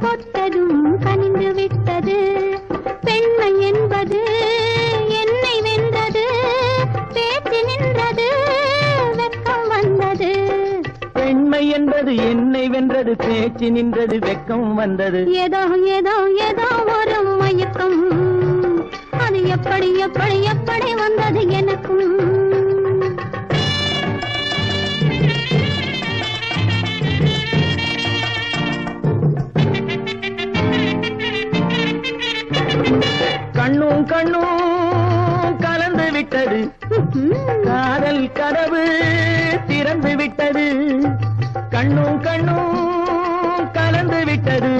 பொட்டதும் கனிந்து விட்டது. பெண்மை என்பது என்னை வென்றது, பேச்சு நின்றது, வெட்கம் வந்தது. பெண்மை என்பது என்னை வென்றது, பேச்சு நின்றது, வெட்கம் வந்தது. ஏதோ ஏதோ ஏதோ ஒரு மயக்கம், அது எப்படி எப்படி எப்படி வந்தது எனக்கும். கண்ணும் கண்ணும் கலந்து விட்டது, காதல் கதவு திறந்து விட்டது. கண்ணும் கண்ணும்